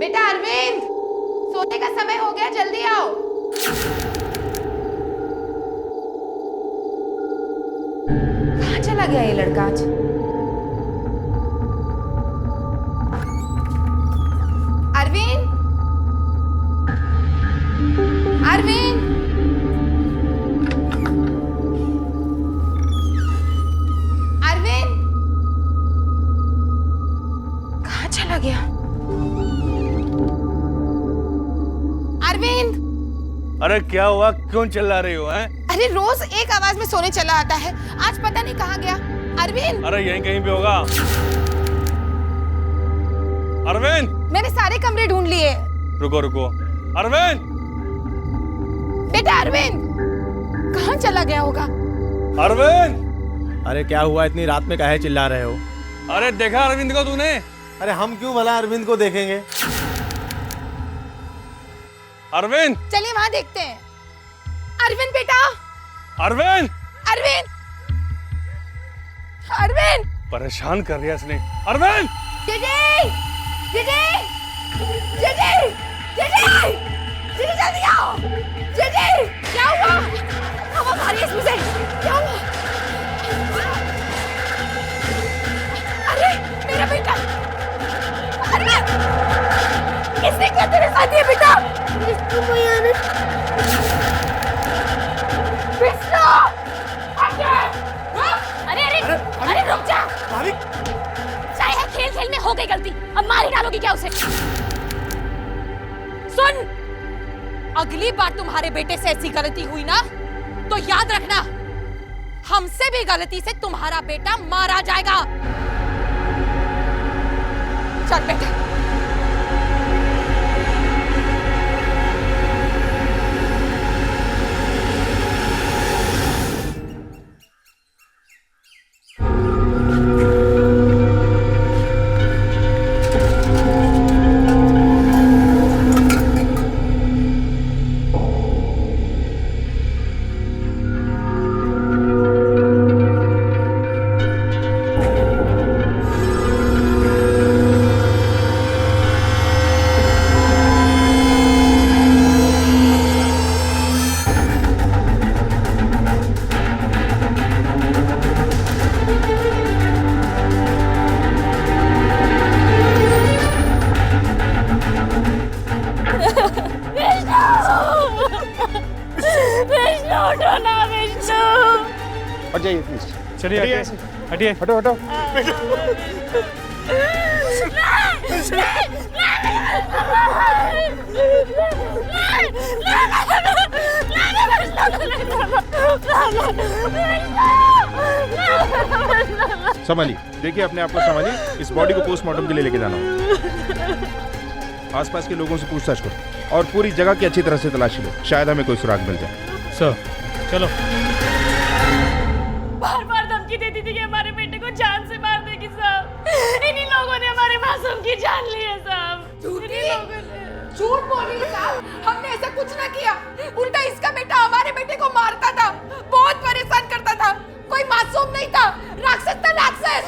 बेटा अरविंद, सोने का समय हो गया, जल्दी आओ। कहाँ चला गया ये लड़का आज? अरविंद, अरविंद, अरविंद, कहाँ चला गया? अरविंद! अरे क्या हुआ, क्यों चिल्ला रही हो हैं? अरे रोज एक आवाज में सोने चला आता है, आज पता नहीं कहाँ गया। अरविंद! अरे यहीं कहीं पे होगा। अरविंद! मैंने सारे कमरे ढूंढ लिए। रुको रुको, अरविंद! बेटा अरविंद, कहाँ चला गया होगा? अरविंद! अरे क्या हुआ, इतनी रात में काहे चिल्ला रहे हो? अरे देखा अरविंद को तूने? अरे हम क्यों भला अरविंद को देखेंगे? अरविंद! चलिए वहां देखते हैं। अरविंद बेटा! अरविंद! अरविंद! अरविंद! परेशान कर दिया इसने। अरविंद! जीजी! जीजी! जीजी! जीजी! जीजी जल्दी आओ! जीजी! क्या हुआ? हवा भारी है इसमें से। क्या हुआ? अरे मेरा बेटा! अरविंद! किसने क्या तेरे साथ ये बेटा? विष्णु भैया ने। विष्णु! अरे अरे अरे रुक जा! चाहे खेल खेल में हो गई गलती, अब मार ही डालोगी क्या उसे? सुन, अगली बार तुम्हारे बेटे से ऐसी गलती हुई ना, तो याद रखना, हमसे भी गलती से तुम्हारा बेटा मारा जाएगा। चल बेटा। चलिए हटिए, हटो हटो। संभालिए, देखिए अपने आप को संभालिए। इस बॉडी को पोस्टमार्टम के लिए लेके जाना होगा। आसपास के लोगों से पूछताछ करो और पूरी जगह की अच्छी तरह से तलाशी लो, शायद हमें कोई सुराग मिल जाए। सर चलो। बार बार धमकी देती थी कि हमारे बेटे को जान से मार देगी साहब। इन्हीं लोगों ने हमारे मासूम की जान ली है साहब। झूठ बोल रही है साहब, हमने ऐसा कुछ ना किया। उल्टा इसका बेटा हमारे बेटे को मारता था, बहुत परेशान करता था। कोई मासूम नहीं था, राक्षस था राक्षस।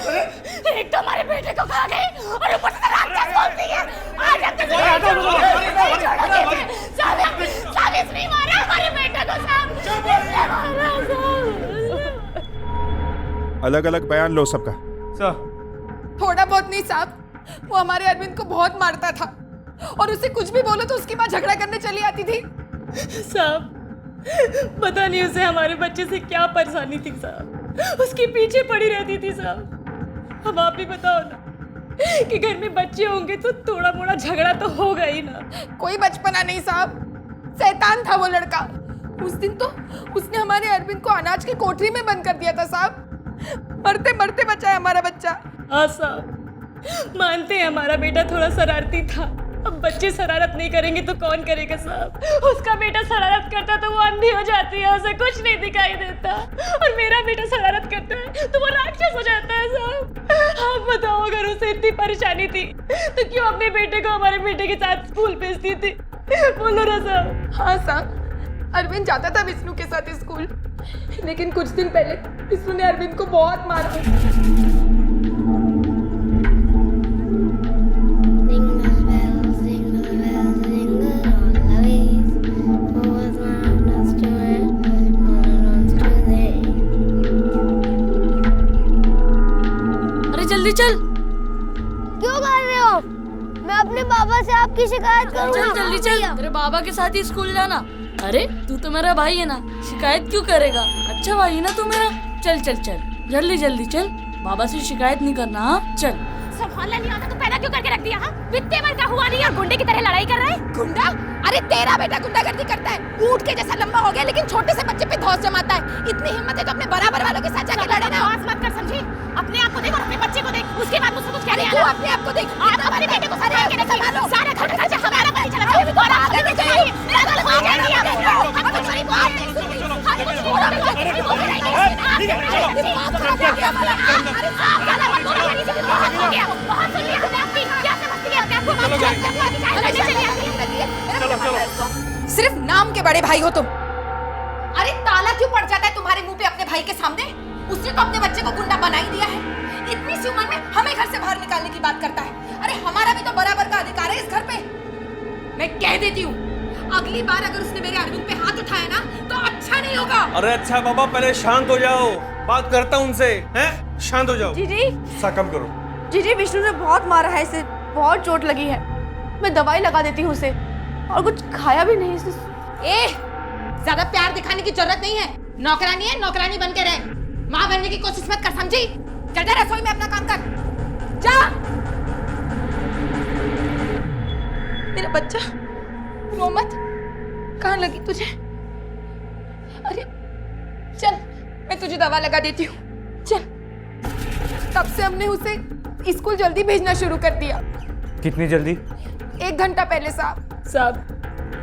एक तो हमारे बेटे को खा गई और ऊपर से राक्षस बोलती है। आज साहब इसने मारा हमारे बेटे को साहब। इसने मारा साहब। अलग अलग बयान लो सबका। सर थोड़ा बहुत नहीं साहब, वो हमारे अरविंद को बहुत मारता था और उसे कुछ भी बोलो तो उसकी माँ झगड़ा करने चली आती थी। साहब पता नहीं उसे हमारे बच्चे से क्या परेशानी थी साहब, उसके पीछे पड़ी रहती थी साहब। अब आप भी बताओ ना कि घर में बच्चे होंगे तो थोड़ा मोड़ा झगड़ा तो होगा ही ना। कोई बचपना नहीं साहब, शैतान था वो लड़का। उस दिन तो उसने हमारे अरविंद को अनाज की कोठरी में बंद कर दिया था साहब। मरते मरते बचा है हमारा बच्चा। हाँ साहब, मानते हैं हमारा बेटा थोड़ा शरारती था। अब बच्चे शरारत नहीं करेंगे तो कौन करेगा साहब? उसका बेटा शरारत करता तो वो अंधी हो जाती है, उसे कुछ नहीं दिखाई देता। और मेरा बेटा शरारत करता है तो वो राक्षस हो जाता है साहब। आप बताओ, अगर उसे इतनी परेशानी थी तो क्यों अपने बेटे को हमारे बेटे के साथ स्कूल भेजती थी? बोलो ना साहब। हाँ साहब, अरविंद जाता था विष्णु के साथ स्कूल, लेकिन कुछ दिन पहले विष्णु ने अरविंद को बहुत मारा। चल। क्यों कर रहे हो? मैं अपने बाबा से आपकी शिकायत करूंगा। चल जल्दी चल, तेरे बाबा के साथ ही स्कूल जाना। अरे तू तो मेरा भाई है ना, शिकायत क्यों करेगा? अच्छा भाई है ना तू मेरा। चल चल चल जल्दी जल्दी चल, बाबा से शिकायत नहीं करना। हाँ चल। संभालना नहीं आता तो पैदा क्यों करके रख दिया? हाँ, बित्ते भर का हुआ नहीं और गुंडे की तरह लड़ाई कर रहा है। गुंडा? अरे तेरा बेटा गुंडागर्दी करता है, ऊंट के जैसा लंबा हो गया लेकिन छोटे से बच्चे पे धौंस जमाता है। इतनी हिम्मत है तो अपने बराबर वालों के साथ जाके लड़े ना। बकवास मत कर, समझी? अपने आप को देख और अपने बच्चे को देख, उसके बाद मुझसे कुछ कह अरे रही तू है। अपने आप को देख। आप अपने बेटे को सारे आगे संभालो, सारा घर का खर्चा हमारा पर चला रहा है। कौन आगे नहीं चलाई? मेरा गल हो गया नहीं आगे। हम कुछ नहीं बोल रहे, हम कुछ बोल रहे नहीं बोल रहे। ठीक है चलो। अरे साहब चला मत बोलो, मेरी से बहुत हो गया, बहुत सुन लिया हमने आपकी। क्या समझती है? क्या आपको चलो सिर्फ नाम के बड़े भाई हो तुम। अरे ताला क्यों पड़ जाता है तुम्हारे मुंह पे अपने भाई के सामने? उसने तो अपने बच्चे को गुंडा बना ही दिया है। इतनी सी उम्र में हमें घर से बाहर निकालने की बात करता है। अरे हमारा भी तो बराबर का अधिकार है इस घर पे। मैं कह देती हूँ, अगली बार अगर उसने मेरे अरविंद पे हाथ उठाया ना तो अच्छा नहीं होगा। अरे अच्छा बाबा, पहले शांत हो जाओ, बात करता हूँ उनसे। हैं? शांत हो जाओ। जीजी सा कम करो। जीजी, विष्णु ने बहुत मारा है इसे, बहुत चोट लगी है। मैं दवाई लगा देती हूँ उसे, और कुछ खाया भी नहीं इसे। ए, ज्यादा प्यार दिखाने की जरूरत नहीं है। नौकरानी है, नौकरानी बन के रहे। माँ बनने की कोशिश मत कर, समझी? चल जा रसोई में अपना काम कर, जा। मेरा बच्चा, रो मत। कहाँ लगी तुझे? अरे चल, मैं तुझे दवा लगा देती हूँ, चल। तब से हमने उसे स्कूल जल्दी भेजना शुरू कर दिया। कितनी जल्दी? 1 घंटा पहले साहब।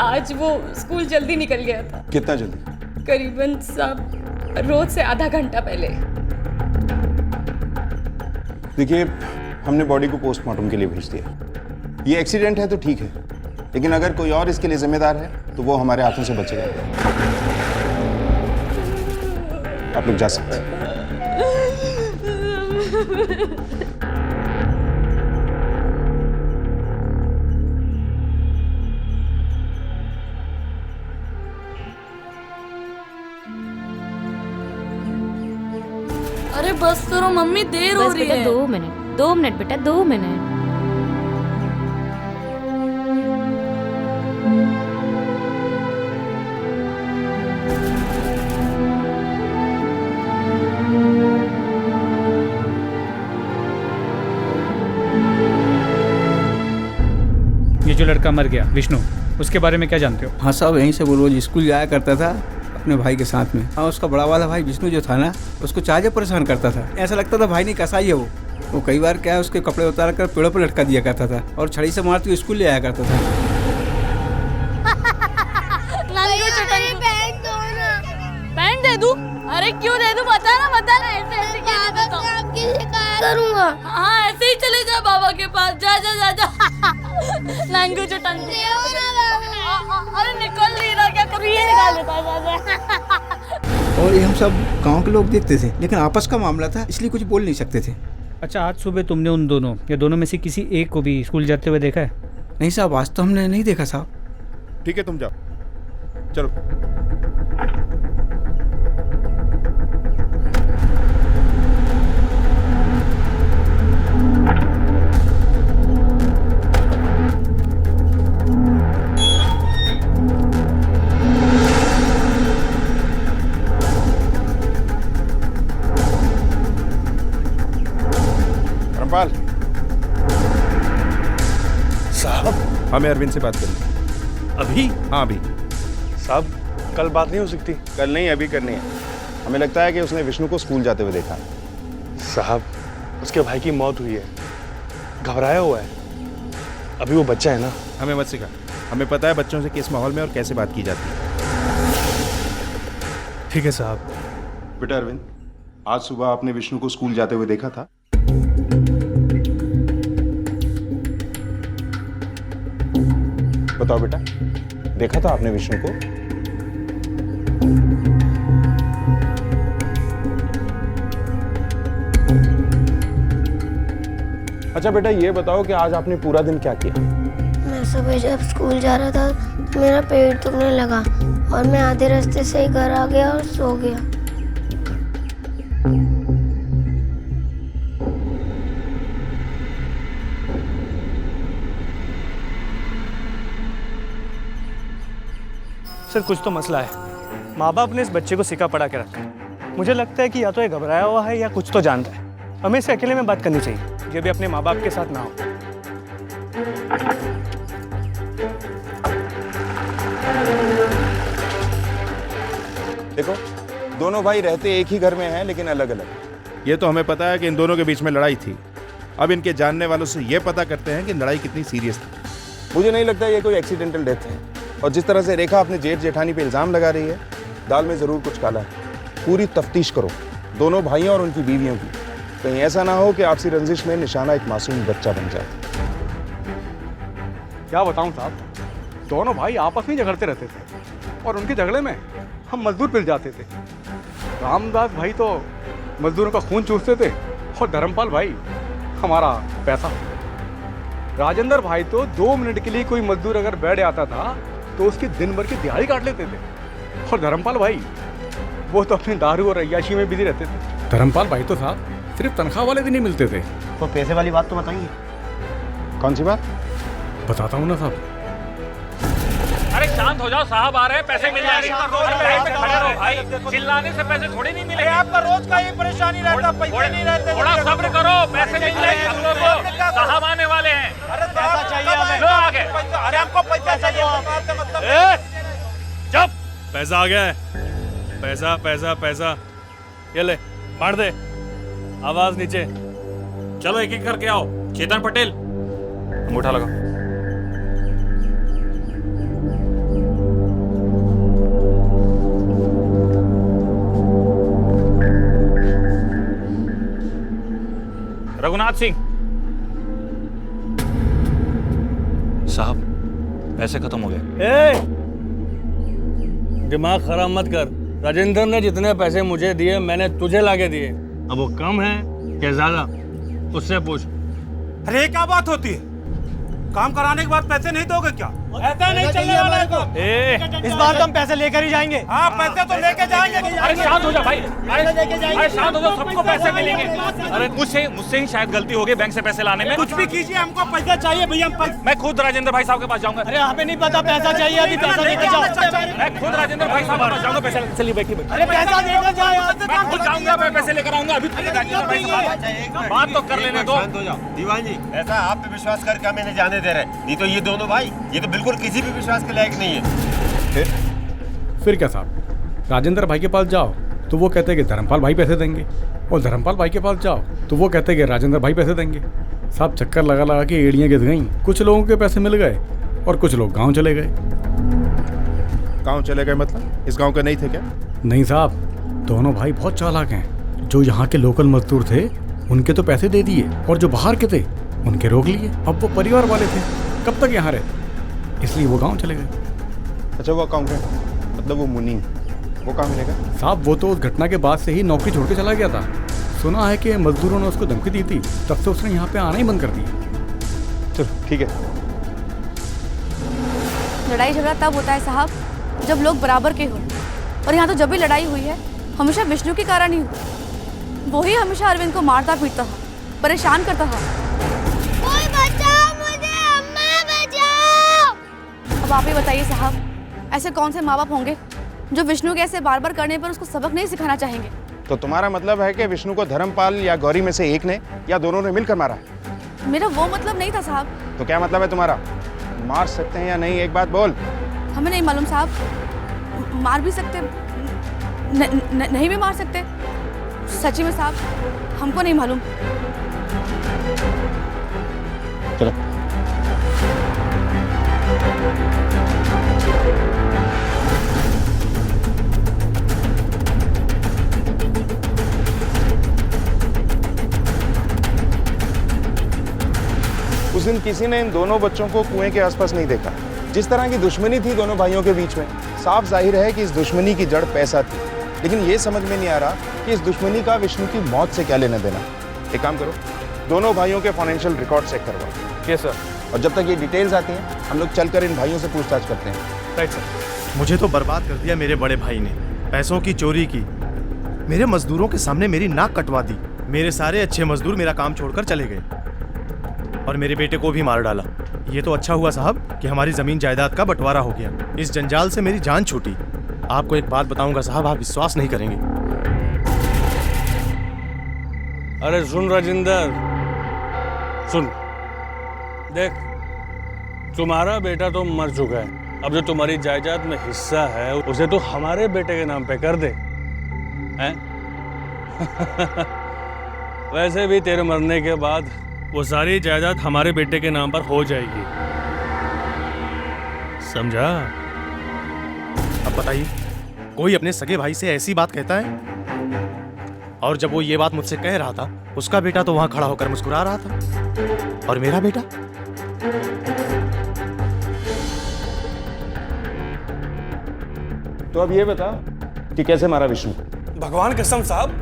आज वो स्कूल जल्दी निकल गया था। कितना जल्दी? करीबन साहब रोज से आधा घंटा पहले। देखिए, हमने बॉडी को पोस्टमार्टम के लिए भेज दिया। ये एक्सीडेंट है तो ठीक है, लेकिन अगर कोई और इसके लिए जिम्मेदार है तो वो हमारे हाथों से बचेगा। आप लोग जा सकते हैं। अरे बस करो मम्मी, देर हो रही है। 2 मिनट बेटा, 2 मिनट। ये जो लड़का मर गया विष्णु, उसके बारे में क्या जानते हो? हाँ साहब, यहीं से वो रोज स्कूल जाया करता था अपने भाई के साथ में। हाँ, उसका बड़ा वाला भाई विष्णु जो था ना, उसको चाहे परेशान करता था। ऐसा लगता था भाई नहीं कसाई है वो कई बार क्या है, उसके कपड़े उतार कर पेड़ों पर लटका दिया करता था और छड़ी से मारते हुए स्कूल ले आया करता था। पैंट दे दूं? अरे क्यों दे दूं? बता ना ऐसे ऐसे क्या बताऊं? आपकी शिकायत करूंगा। हाँ ऐसे ही चले जा बाबा के पास, जा जा जा जा। नंगू चटन अरे निकल नहीं रहा, क्या करूँ? ये निकाल देता है, जा जा। और ये हम सब गाँव के लोग देखते थे, लेकिन आपस का मामला था इसलिए कुछ बोल नहीं सकते थे। अच्छा, आज सुबह तुमने उन दोनों या दोनों में से किसी एक को भी स्कूल जाते हुए देखा है? नहीं साहब, आज तो हमने नहीं देखा साहब। ठीक है, तुम जाओ, चलो। साहब, हमें अरविंद से बात करनी। अभी? हाँ अभी। साहब, कल बात नहीं हो सकती? कल नहीं, अभी करनी है। हमें लगता है कि उसने विष्णु को स्कूल जाते हुए देखा। साहब, उसके भाई की मौत हुई है, घबराया हुआ है। अभी वो बच्चा है ना। हमें मत सिखा, हमें पता है बच्चों से किस माहौल में और कैसे बात की जाती है। ठीक है साहब। बेटा अरविंद, आज सुबह आपने विष्णु को स्कूल जाते हुए देखा था? बताओ बेटा, देखा था आपने विष्णु को? अच्छा बेटा, ये बताओ कि आज आपने पूरा दिन क्या किया? मैं सुबह जब स्कूल जा रहा था तो मेरा पेट दुखने लगा और मैं आधे रास्ते से ही घर आ गया और सो गया। सर कुछ तो मसला है। माँ बाप ने इस बच्चे को सिखा पढ़ा के रखा है। मुझे लगता है कि या तो ये घबराया हुआ है या कुछ तो जानता है। हमें इसे अकेले में बात करनी चाहिए, ये भी अपने माँ बाप के साथ ना हो। देखो, दोनों भाई रहते एक ही घर में हैं लेकिन अलग अलग। ये तो हमें पता है कि इन दोनों के बीच में लड़ाई थी। अब इनके जानने वालों से ये पता करते हैं कि लड़ाई कितनी सीरियस थी। मुझे नहीं लगता ये कोई एक्सीडेंटल डेथ है। और जिस तरह से रेखा अपने जेठ जेठानी पे इल्जाम लगा रही है, दाल में जरूर कुछ काला है। पूरी तफ्तीश करो दोनों भाइयों और उनकी बीवियों की। कहीं ऐसा ना हो कि आपसी रंजिश में निशाना एक मासूम बच्चा बन जाए। क्या बताऊं साहब, दोनों भाई आपस में झगड़ते रहते थे और उनके झगड़े में हम मजदूर पिल जाते थे। रामदास भाई तो मजदूरों का खून चूसते थे और धर्मपाल भाई हमारा पैसा। राजेंद्र भाई तो 2 मिनट के लिए कोई मजदूर अगर बैठ आता था तो उसकी दिन भर की दिहाड़ी काट लेते थे। और धर्मपाल भाई वो तो अपनी दारू और अय्याशी में बिजी रहते थे। धर्मपाल भाई तो साहब सिर्फ तनख्वाह वाले दिन ही मिलते थे। तो पैसे वाली बात तो बताइए। कौन सी बात? बताता हूँ ना साहब। अरे शांत हो जाओ साहब, आ रहे हैं, पैसे मिल जाएंगे। खड़े रहो भाई, चिल्लाने से पैसे थोड़े नहीं मिलेंगे। आपका रोज का ये परेशानी रहता, पैसे नहीं रहते। थोड़ा सब्र करो, पैसे मिल जाएंगे हम लोग को। साहब आने वाले हैं। अरे पैसा चाहिए हमें। लो आगे। अरे हमको पैसा चाहिए। चुप, पैसा आ गया है। पैसा पैसा पैसा, ये ले बांट दे। आवाज नीचे। चलो एक एक करके आओ। चेतन पटेल, अंगूठा लगाओ। रघुनाथ सिंह साहब, पैसे खत्म हो गए। दिमाग खराब मत कर। राजेंद्र ने जितने पैसे मुझे दिए मैंने तुझे लाके दिए। अब वो कम है क्या ज्यादा, उससे पूछ। अरे क्या बात होती है? काम कराने के बाद पैसे नहीं दोगे क्या? ऐसा नहीं चलने वाला है। इस बार तो हम पैसे लेकर ही जाएंगे। हाँ, पैसे तो लेके जाएंगे। अरे शांत हो जा भाई, अरे शांत हो जाओ, सबको पैसे मिलेंगे। अरे मुझसे ही शायद गलती हो गई बैंक से पैसे लाने में। कुछ भी कीजिए, हमको पैसा चाहिए भैया। मैं खुद राजेंद्र भाई साहब के पास जाऊंगा। अरे हमें नहीं पता, पैसा चाहिए, अभी पैसा लेकर जाओ। मैं खुद राजेंद्र भाई साहब के पास जाऊंगा। पैसे चलिए बैठिए। अरे पैसा लेकर जाओ। मैं खुद जाऊंगा, मैं पैसे लेकर आऊंगा। अभी राजेंद्र भाई से बात तो कर लेने दो। दीवान जी, ऐसा आप पे विश्वास करके हमें नहीं जाने दे रहे, नहीं तो ये दोनों भाई ये तो बिल्कुल किसी भी विश्वास के लायक नहीं है। फिर क्या साहब, राजेंद्र भाई के पास जाओ तो वो कहते हैं कि धर्मपाल भाई पैसे देंगे, और धर्मपाल भाई के पास जाओ तो वो कहते हैं कि राजेंद्र भाई पैसे देंगे। साहब चक्कर लगा लगा के एड़ियाँ गिर गई। कुछ लोगों के पैसे मिल गए और कुछ लोग गांव चले गए। गांव चले गए मतलब इस गांव के नहीं थे क्या? नहीं साहब, दोनों भाई बहुत चालाक हैं। जो यहाँ के लोकल मजदूर थे उनके तो पैसे दे दिए, और जो बाहर के थे उनके रोक लिए। अब वो परिवार वाले थे, कब तक यहाँ रहते, इसलिए वो गांव चले गए। अच्छा, वो अकाउंटेंट मतलब वो मुनीम, वो कहाँ मिलेगा? साहब वो तो उस घटना के बाद से ही नौकरी छोड़ के चला गया था। सुना है कि मजदूरों ने उसको धमकी दी थी, तब से उसने यहाँ पे आना ही बंद कर दिया। चलो ठीक है। लड़ाई झगड़ा तब होता है साहब जब लोग बराबर के हो, और यहाँ तो जब भी लड़ाई हुई है हमेशा विष्णु के कारण ही हुई। वो ही हमेशा अरविंद को मारता पीटता था, परेशान करता था। कोई बचाओ मुझे, अम्मा बचाओ। अब आप ही बताइए साहब, ऐसे कौन से माँ बाप होंगे जो विष्णु के ऐसे बार बार करने पर उसको सबक नहीं सिखाना चाहेंगे? तो तुम्हारा मतलब है कि विष्णु को धर्मपाल या गौरी में से एक ने या दोनों ने मिलकर मारा? मेरा वो मतलब नहीं था साहब। तो क्या मतलब है तुम्हारा? मार सकते हैं या नहीं, एक बात बोल। हमें नहीं मालूम साहब, मार भी सकते नहीं भी मार सकते। सच्ची में साहब हमको नहीं मालूम। चलो। उस दिन किसी ने इन दोनों बच्चों को कुएं के आसपास नहीं देखा। जिस तरह की दुश्मनी थी दोनों भाइयों के बीच में, साफ जाहिर है कि इस दुश्मनी की जड़ पैसा थी। लेकिन ये समझ में नहीं आ रहा कि इस दुश्मनी का विष्णु की मौत से क्या लेना देना। एक काम करो, दोनों भाइयों के फाइनेंशियल रिकॉर्ड चेक करवाओ। Yes sir. और जब तक ये डिटेल्स आती हैं हम लोग चलकर इन भाइयों से पूछताछ करते हैं। Right sir. मुझे तो बर्बाद कर दिया मेरे बड़े भाई ने, पैसों की चोरी की, मेरे मजदूरों के सामने मेरी नाक कटवा दी। मेरे सारे अच्छे मजदूर मेरा काम छोड़कर चले गए और मेरे बेटे को भी मार डाला। ये तो अच्छा हुआ साहब कि हमारी जमीन जायदाद का बंटवारा हो गया। इस जंजाल से मेरी जान छूटी। आपको एक बात बताऊंगा साहब, आप विश्वास नहीं करेंगे। अरे सुन राजेंद्र, सुन, देख तुम्हारा बेटा तो मर चुका है। अब जो तुम्हारी जायदाद में हिस्सा है उसे तो हमारे बेटे के नाम पे कर दे, हैं? वैसे भी तेरे मरने के बाद वो सारी जायदाद हमारे बेटे के नाम पर हो जाएगी, समझा? अब बताइए, कोई अपने सगे भाई से ऐसी बात कहता है? और जब वो ये बात मुझसे कह रहा था, उसका बेटा तो वहां खड़ा होकर मुस्कुरा रहा था, और मेरा बेटा? तो अब ये बता कि कैसे मारा विष्णु? भगवान कसम साहब,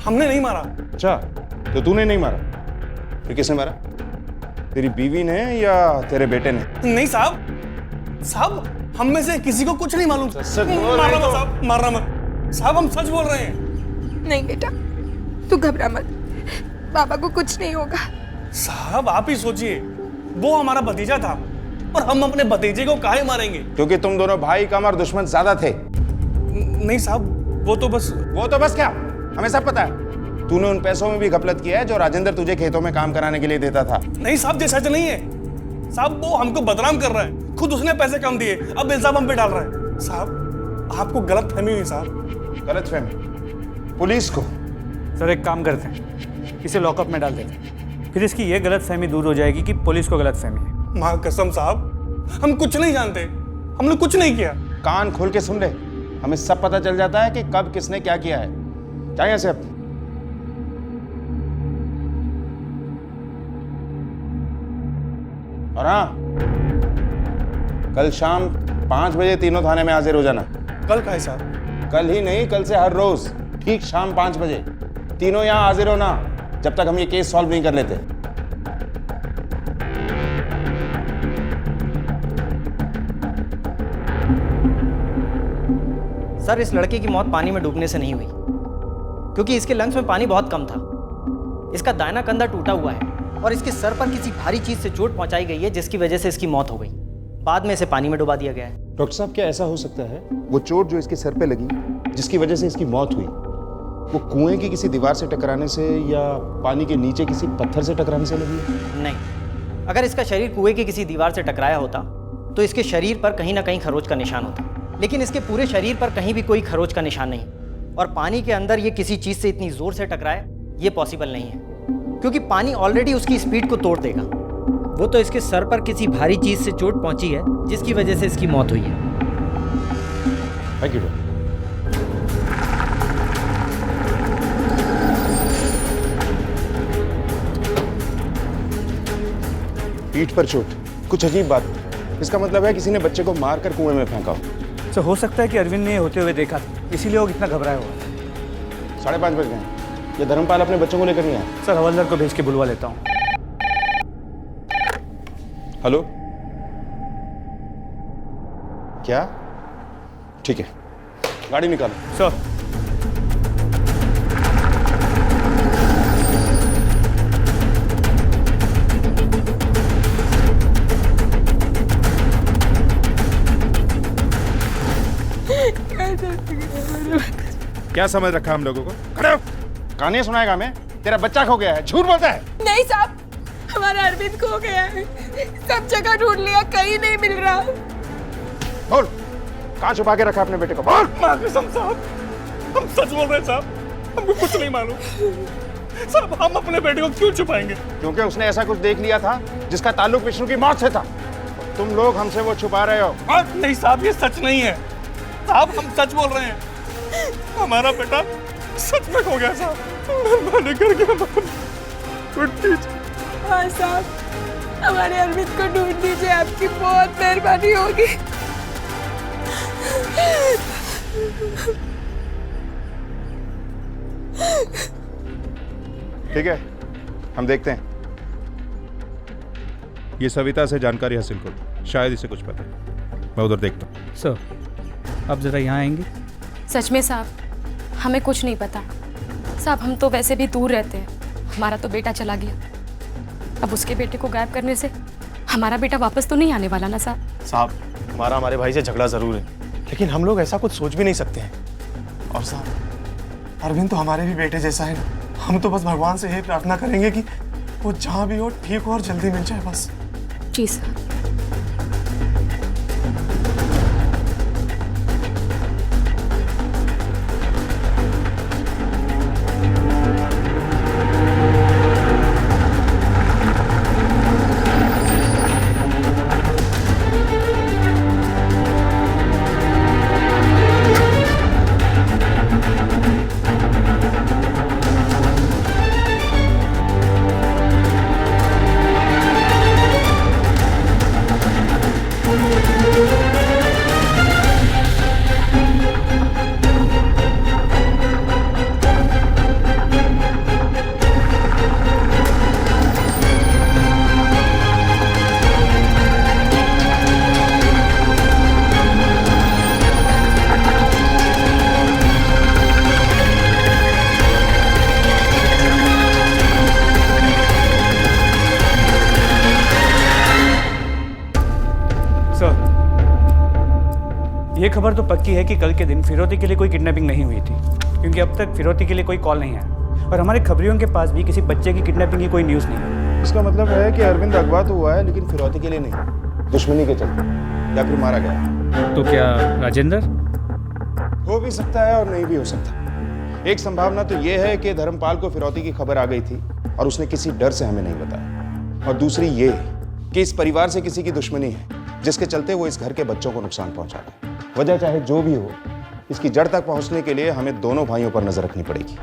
हमने नहीं मारा। अच्छा, तो तूने नहीं मारा, फिर किसने मारा? तेरी बीवी ने या तेरे बेटे ने? नहीं साहब, साहब हम में से किसी को कुछ नहीं मालूम। सच बोल मारना रहे मत हो? साहब, मारना मत साहब, हम सच बोल रहे हैं। नहीं बेटा, तू घबरा मत, बाबा को कुछ नहीं होगा। साहब आप ही सोचिए, वो हमारा भतीजा था और हम अपने भतीजे को काहे मारेंगे? क्योंकि तुम दोनों भाई कम और दुश्मन ज्यादा थे। नहीं साहब, वो तो बस क्या, हमें सब पता है। तूने उन पैसों में भी घपलत किया है जो राजेंद्र तुझे खेतों में काम कराने के लिए देता था। नहीं साहब, ये सच नहीं है साहब, वो हमको बदनाम कर रहा है, खुद उसने पैसे कम दिए, अब इल्जाम हम पे डाल रहा है। साहब आपको गलत फहमी हुई साहब। गलत फहमी? पुलिस को? सर एक काम करते हैं, इसे लॉकअप में डाल देते हैं, फिर इसकी ये गलत फहमी दूर हो जाएगी कि पुलिस को गलत फहमी है। माँ कसम साहब, हम कुछ नहीं जानते, हमने कुछ नहीं किया। कान खोल के सुन ले, हमें सब पता चल जाता है कि कब किसने क्या किया है। क्या यहाँ से अब? और हाँ, कल शाम 5 बजे तीनों थाने में हाजिर हो जाना। कल का है साहब? कल ही नहीं, कल से हर रोज ठीक शाम 5 बजे तीनों यहाँ हाजिर होना, जब तक हम ये केस सॉल्व नहीं कर लेते। सर इस लड़के की मौत पानी में डूबने से नहीं हुई, क्योंकि इसके लंग्स में पानी बहुत कम था। इसका दाहिना कंधा टूटा हुआ है और इसके सर पर किसी भारी चीज से चोट पहुंचाई गई है, जिसकी वजह से इसकी मौत हो गई। बाद में इसे पानी में डुबा दिया गया है। डॉक्टर साहब, क्या ऐसा हो सकता है वो चोट जो इसके सर पे लगी, जिसकी वजह से इसकी मौत हुई, वो कुएं की किसी दीवार से टकराने से या पानी के नीचे किसी पत्थर से टकराने से लगी? नहीं, अगर इसका शरीर कुएं की किसी दीवार से टकराया होता तो इसके शरीर पर कहीं ना कहीं खरोच का निशान होता, लेकिन इसके पूरे शरीर पर कहीं भी कोई खरोच का निशान नहीं। और पानी के अंदर ये किसी चीज से इतनी जोर से टकराए, ये पॉसिबल नहीं है, क्योंकि पानी ऑलरेडी उसकी स्पीड को तोड़ देगा। वो तो इसके सर पर किसी भारी चीज से चोट पहुंची है, जिसकी वजह से इसकी मौत हुई है। Thank you. पीठ पर चोट, कुछ अजीब बात। इसका मतलब है किसी ने बच्चे को मारकर कुएं में फेंका हो। तो हो सकता है कि अरविंद ने ये होते हुए देखा था, इसीलिए वो इतना घबराया हुआ। 5:30 बज गए। ये धर्मपाल अपने बच्चों को लेकर नहीं आया? सर हवलदार को भेज के बुलवा लेता हूँ। हेलो, क्या? ठीक है, गाड़ी निकालो। सर क्या समझ रखा हम लोगों को? खड़े हो, कहानियां सुनाएगा हमें? तेरा बच्चा खो गया है, झूठ बोलता है। नहीं साहब, हमारा अरविंद खो गया है, सब जगह ढूंढ लिया, कहीं नहीं मिल रहा। बोल, कहाँ छुपा के रखा अपने बेटे को? बोल। माँ कसम साहब, हम सच बोल रहे हैं साहब, हमको कुछ नहीं मालूम साहब। हम अपने बेटे को क्यों छुपाएंगे? क्योंकि उसने ऐसा कुछ देख लिया था जिसका ताल्लुक विष्णु की मौत से था। तुम लोग हमसे वो छुपा रहे हो। नहीं साहब, ये सच नहीं है साहब, हम सच बोल रहे हैं। हमारा बेटा सच में खो गया साहब, मेहरबानी करके हाँ साहब, हमारे अरविंद को ढूंढ दीजिए, आपकी बहुत मेहरबानी होगी। ठीक है, हम देखते हैं। ये सविता से जानकारी हासिल करो, शायद इसे कुछ पता है। मैं उधर देखता हूँ। सर आप जरा यहाँ आएंगे? सच में साहब, हमें कुछ नहीं पता साहब, हम तो वैसे भी दूर रहते हैं। हमारा तो बेटा चला गया, अब उसके बेटे को गायब करने से हमारा बेटा वापस तो नहीं आने वाला ना साहब? साहब, हमारे भाई से झगड़ा जरूर है, लेकिन हम लोग ऐसा कुछ सोच भी नहीं सकते हैं। और साहब, अरविंद तो हमारे भी बेटे जैसा है ना। हम तो बस भगवान से यही प्रार्थना करेंगे कि वो जहाँ भी हो ठीक हो और जल्दी मिल जाए बस। जी साहब। ये खबर तो पक्की है कि कल के दिन फिरौती के लिए कोई किडनैपिंग नहीं हुई थी, क्योंकि अब तक फिरौती के लिए कोई कॉल नहीं आया और हमारे खबरियों के पास भी किसी बच्चे की किडनैपिंग की कोई न्यूज़ नहीं है। इसका मतलब है कि अरविंद अगवा तो हुआ है, लेकिन फिरौती के लिए नहीं, दुश्मनी के चलते, या फिर मारा गया। तो क्या राजेंद्र? हो भी सकता है और नहीं भी हो सकता। एक संभावना तो ये है कि धर्मपाल को फिरौती की खबर आ गई थी और उसने किसी डर से हमें नहीं बताया, और दूसरी ये कि इस परिवार से किसी की दुश्मनी है जिसके चलते वो इस घर के बच्चों को नुकसान पहुंचा रहा है। वजह चाहे जो भी हो, इसकी जड़ तक पहुंचने के लिए हमें दोनों भाइयों पर नजर रखनी पड़ेगी।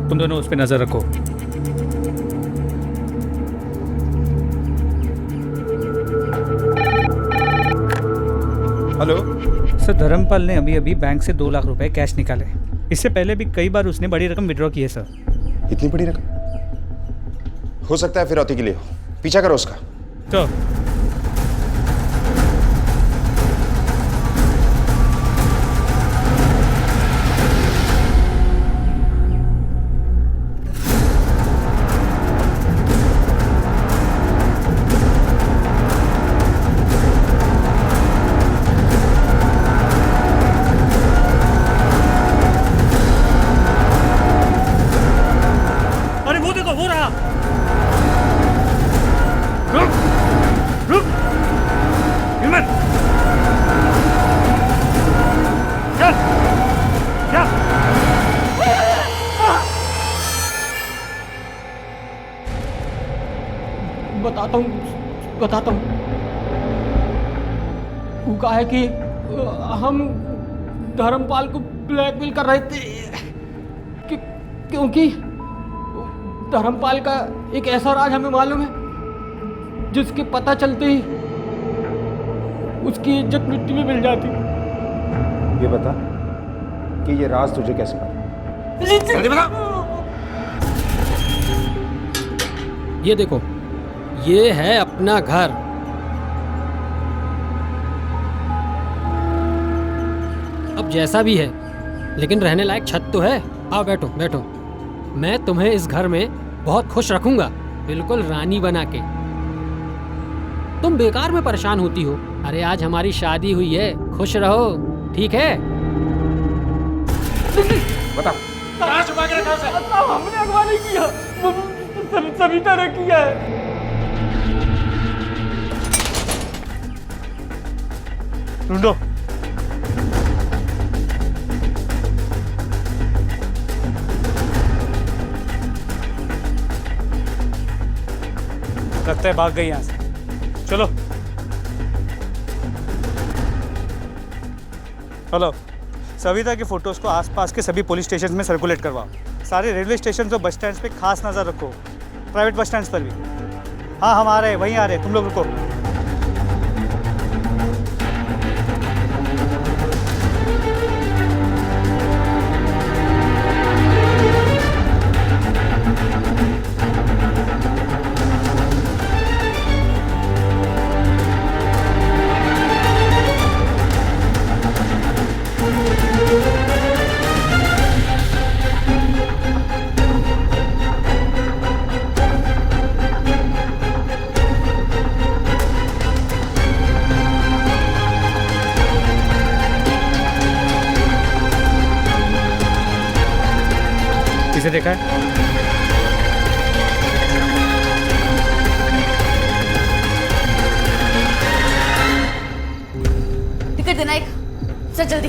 तुम दोनों उस पर नजर रखो। हेलो सर, धर्मपाल ने अभी अभी बैंक से 2 लाख रुपए कैश निकाले। इससे पहले भी कई बार उसने बड़ी रकम विड्रॉ की है सर। इतनी बड़ी रकम? हो सकता है फिरौती के लिए हो, पीछा करो उसका। तो बताता हूँ। वो कहा है कि हम धर्मपाल को ब्लैकमेल कर रहे थे क्योंकि धर्मपाल का एक ऐसा राज हमें मालूम है जिसके पता चलते ही उसकी इज्जत मिट्टी में मिल जाती। ये बता कि ये राज तुझे कैसे पता? जल्दी बता। ये देखो, ये है अपना घर। अब जैसा भी है, लेकिन रहने लायक छत तो है। आओ बैठो बैठो। मैं तुम्हें इस घर में बहुत खुश रखूंगा, बिल्कुल रानी बना के। तुम बेकार में परेशान होती हो। अरे आज हमारी शादी हुई है, खुश रहो, ठीक है? बता। कहाँ छुपा के रखा है? हमने अगवा नहीं किया, सविता ने किया है। ढूंढो। लगता है भाग गई यहाँ से। चलो। हेलो, सविता के फोटोज़ को आसपास के सभी पुलिस स्टेशन में सर्कुलेट करवाओ। सारे रेलवे स्टेशन और बस स्टैंड पे खास नज़र रखो, प्राइवेट बस स्टैंड पर भी। हाँ, हम आ रहे हैं, वहीं आ रहे हैं, तुम लोग रुको। किसे देखा है? टिकट देना एक, चल जल्दी।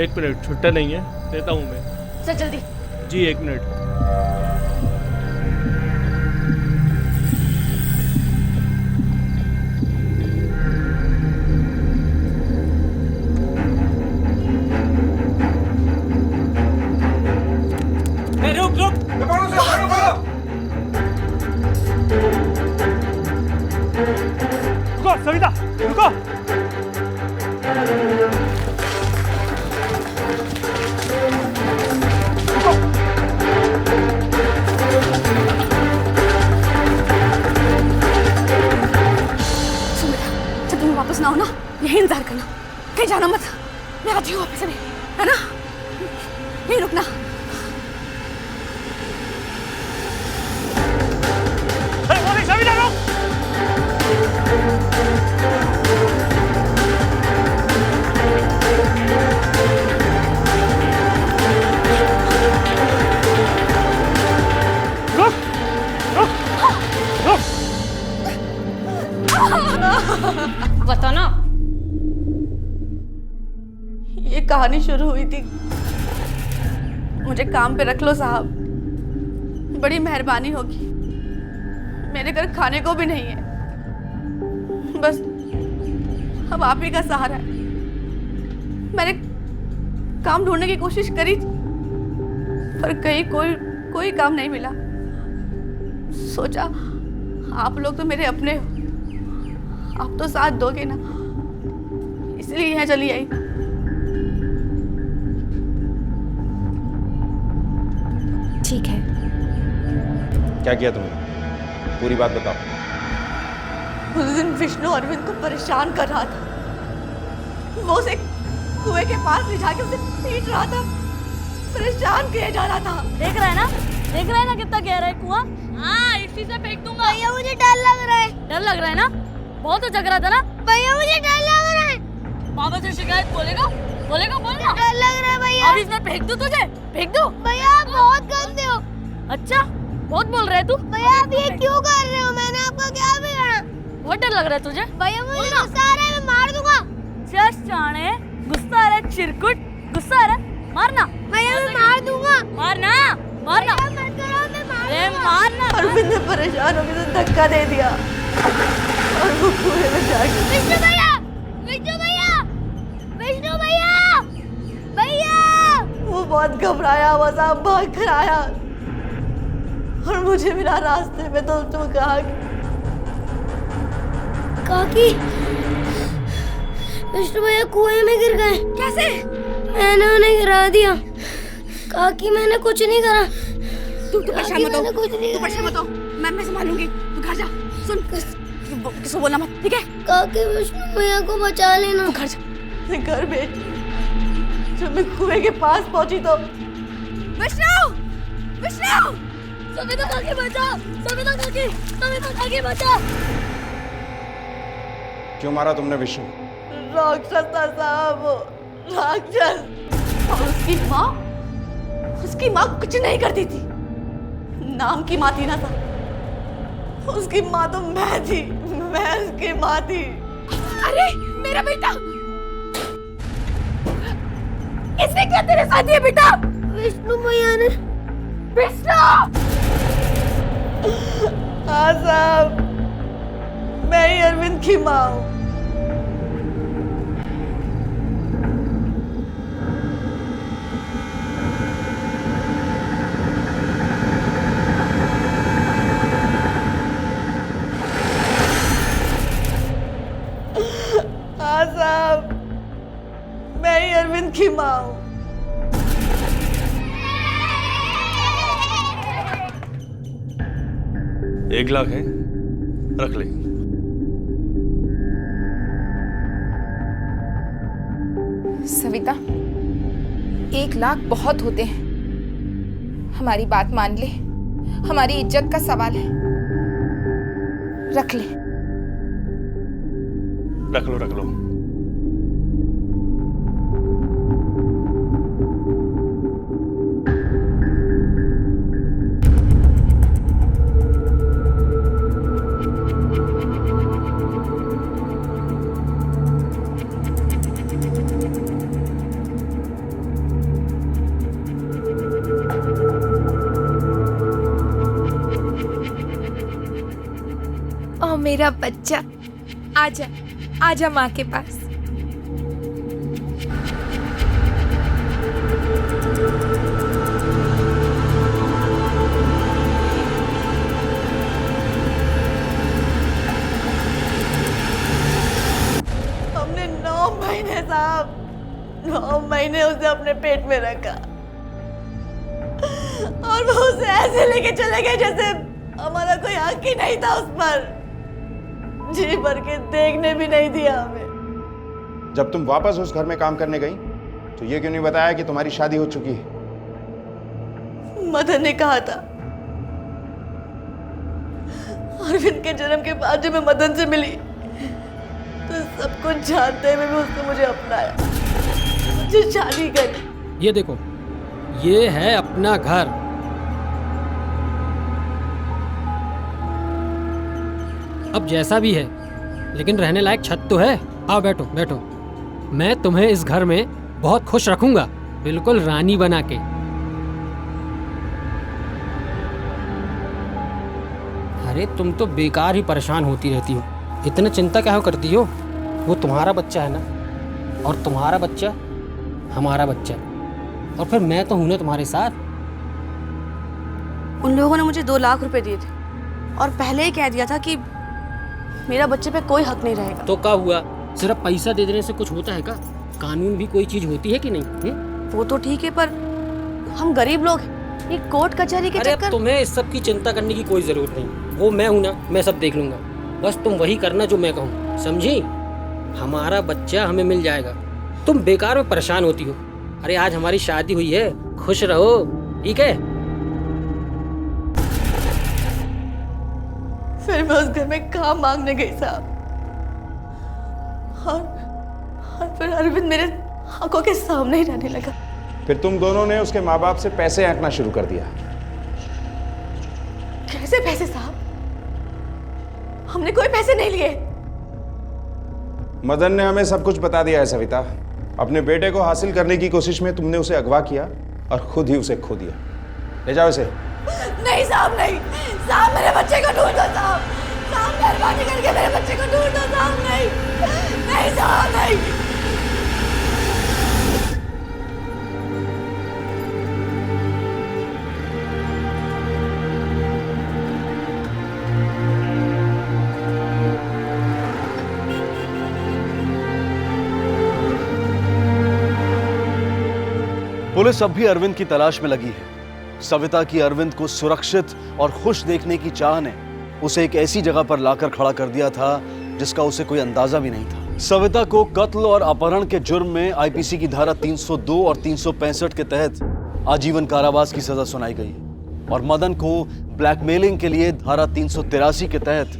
1 मिनट, छुट्टा नहीं है, देता हूँ मैं। चल जल्दी। जी 1 मिनट। रुको सविता, रुको। जब तुम वापस ना हो ना, यही इंतजार करना, कहीं जाना मत। मैं आती हूँ वापस अभी, है ना? यहीं रुकना। सविता रुक। बता ना, ये कहानी शुरू हुई थी। मुझे काम पे रख लो साहब, बड़ी मेहरबानी होगी। मेरे घर खाने को भी नहीं है, बस अब आप ही का सहारा है। मैंने काम ढूंढने की कोशिश करी पर कहीं कोई काम नहीं मिला। सोचा आप लोग तो मेरे अपने हो, आप तो साथ दोगे ना, इसलिए यहाँ चली आई। ठीक है। क्या किया तुमने? पूरी बात बताओ। उस दिन विष्णु अरविंद को परेशान कर रहा था। वो उसे कुएं के पास ले जाके उसे पीट रहा था, परेशान किया जा रहा था। देख रहा है ना, देख रहा है ना कितना गहरा है कुआं? हाँ, इसी से फेंक दूंगा। भैया मुझे डर लग रहा है। डर लग रहा है ना? बहुत तो जग रहा था ना? भैया मुझे डर लग रहा है। बाबा से शिकायत बोलेगा? बोलेगा बोलना। डर लग रहा है भैया। अब इसमें फेंक दूं तुझे? फेंक दूं? भैया आप बहुत गंदे हो। अच्छा, बहुत बोल रहे तू? भैया आप ये क्यों कर रहे हो? मैंने आपका क्या बिगाड़ा? बहुत डर लग रहा है तुझे? भैया मुझे गुस्सा आ रहा है, मैं मार दूंगा। चाणे, गुस्सा आ रहा है चिरकुट, गुस्सा आ रहा है, मारना। भैया मैं मार दूंगा। मारना, मारना। मारना। अरविंद ने परेशान होकर तो धक्का दे दिया और वो कुएं में जा गिरा। विष्णु भैया, विष्णु भैया, विष्णु भैया, भैया। वो बहुत घबराया हुआ था, भाग कर आया और मुझे मिला रास्ते में, तो उसने कहा काकी, विष्णु भैया कुएं में गिर गए। कैसे? मैंने उन्हें गिरा दिया। काकी मैंने कुछ नहीं करा। तू परेशान मत हो, तू परेशान मत हो, मैं संभालूंगी। तू घर जा। सुन, किसी बोलना मत, ठीक है? काकी विष्णु भैया को बचा लेना। तू घर जा। घर बेटी, जब मैं कुएं के पास पहुंची तो विष्णु, विष्णु, सविता काकी बचा, सविता काकी, सविता काकी बचा। क्यों मारा तुमने विष्णु? राक्षस था साहब, राक्षस। और उसकी माँ कुछ नहीं करती थी, नाम की माँ थी ना साहब। उसकी माँ तो मैं थी, मैं उसकी माँ थी। अरे मेरा बेटा, किसने क्या तेरे साथ ये बेटा? विष्णु भैया ने। विष्णु! हाँ साहब, मैं ही अरविंद की माँ हूँ। हाँ साहब, मैं ही अरविंद की माँ हूँ। एक लाख है, रख ले। सविता, 1 लाख बहुत होते हैं। हमारी बात मान ले, हमारी इज्जत का सवाल है। रख ले। रख लो, रख लो। ओ मेरा बच्चा, आजा आजा माँ के पास। हमने 9 महीने साहब, 9 महीने उसे अपने पेट में रखा और वो उसे ऐसे लेके चले गए जैसे हमारा कोई हक ही नहीं था उस पर। जी भर के देखने भी नहीं दिया हमें। जब तुम वापस उस घर में काम करने गई तो ये क्यों नहीं बताया कि तुम्हारी शादी हो चुकी है? मदन ने कहा था। अरविंद के जन्म के बाद जब मैं मदन से मिली तो सब कुछ जानते हुए भी उसने मुझे अपनाया, मुझे शादी करी। ये देखो, ये है अपना घर। अब जैसा भी है, लेकिन रहने लायक छत तो है। आओ बैठो बैठो, मैं तुम्हें इस घर में बहुत खुश रखूंगा, बिल्कुल रानी बना के। अरे तुम तो बेकार ही परेशान होती रहती हो, इतना चिंता क्या करती हो? वो तुम्हारा बच्चा है ना, और तुम्हारा बच्चा हमारा बच्चा, और फिर मैं तो हूं ना तुम्हारे साथ। उन लोगों ने मुझे 2 लाख रुपए दिए थे और पहले ही कह दिया था कि मेरा बच्चे पे कोई हक नहीं रहेगा। तो क्या हुआ? सिर्फ पैसा दे देने से कुछ होता है क्या? कानून भी कोई चीज होती है कि नहीं? वो तो ठीक है, पर हम गरीब लोग हैं, ये कोर्ट कचहरी के चक्कर। तुम्हें इस सब की चिंता करने की कोई जरूरत नहीं, वो मैं हूं ना, मैं सब देख लूंगा। बस तुम वही करना जो मैं कहूँ, समझी? हमारा बच्चा हमें मिल जाएगा, तुम बेकार में परेशान होती हो। अरे आज हमारी शादी हुई है, खुश रहो, ठीक है? फिर मैं उस घर में काम मांगने गई साहब, और फिर अरविंद मेरे आंखों के सामने ही रहने लगा। फिर तुम दोनों ने उसके माँ बाप से पैसे ऐंठना शुरू कर दिया। कैसे पैसे साहब? हमने कोई पैसे नहीं लिए। मदन ने हमें सब कुछ बता दिया है सविता। अपने बेटे को हासिल करने की कोशिश में तुमने उसे अगवा किया और खुद ही उसे खो दिया। ले जाओ इसे। नहीं साहब, नहीं साहब, मेरे बच्चे को ढूंढो साहब, साहब मेहरबानी करके मेरे बच्चे को ढूंढो साहब। नहीं नहीं साहब, नहीं। पुलिस अब भी अरविंद की तलाश में लगी है। सविता की अरविंद को सुरक्षित और खुश देखने की चाह ने उसे एक ऐसी जगह पर लाकर खड़ा कर दिया था जिसका उसे कोई अंदाजा भी नहीं था। सविता को कत्ल और अपहरण के जुर्म में आईपीसी की धारा 302 और 365 के तहत आजीवन कारावास की सजा सुनाई गई और मदन को ब्लैकमेलिंग के लिए धारा 383 के तहत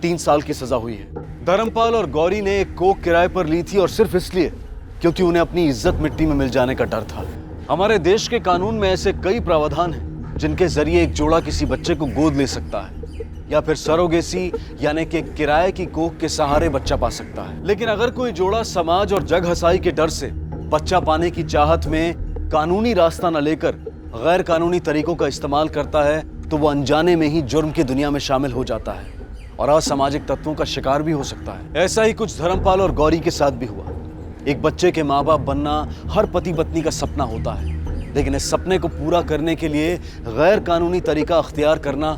3 साल की सजा हुई है। धर्मपाल और गौरी ने एक कोक किराए पर ली थी और सिर्फ इसलिए क्योंकि उन्हें अपनी इज्जत मिट्टी में मिल जाने का डर था। हमारे देश के कानून में ऐसे कई प्रावधान हैं जिनके जरिए एक जोड़ा किसी बच्चे को गोद ले सकता है या फिर सरोगेसी यानी कि किराए की कोख के सहारे बच्चा पा सकता है। लेकिन अगर कोई जोड़ा समाज और जग हसाई के डर से बच्चा पाने की चाहत में कानूनी रास्ता न लेकर गैर कानूनी तरीकों का इस्तेमाल करता है तो वो अनजाने में ही जुर्म की दुनिया में शामिल हो जाता है और असामाजिक तत्वों का शिकार भी हो सकता है। ऐसा ही कुछ धर्मपाल और गौरी के साथ भी हुआ। एक बच्चे के माँ बाप बनना हर पति पत्नी का सपना होता है, लेकिन इस सपने को पूरा करने के लिए गैर कानूनी तरीका अख्तियार करना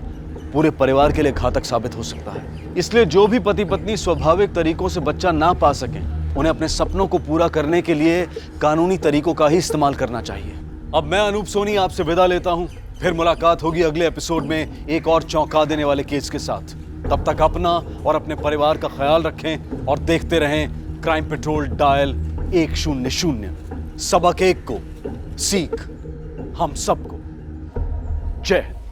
पूरे परिवार के लिए घातक साबित हो सकता है। इसलिए जो भी पति पत्नी स्वाभाविक तरीकों से बच्चा ना पा सकें उन्हें अपने सपनों को पूरा करने के लिए कानूनी तरीकों का ही इस्तेमाल करना चाहिए। अब मैं अनूप सोनी आपसे विदा लेता हूं। फिर मुलाकात होगी अगले एपिसोड में एक और चौंका देने वाले केस के साथ। तब तक अपना और अपने परिवार का ख्याल रखें और देखते रहें क्राइम पेट्रोल डायल 100। सबक एक को सीख हम सबको। जय हिंद।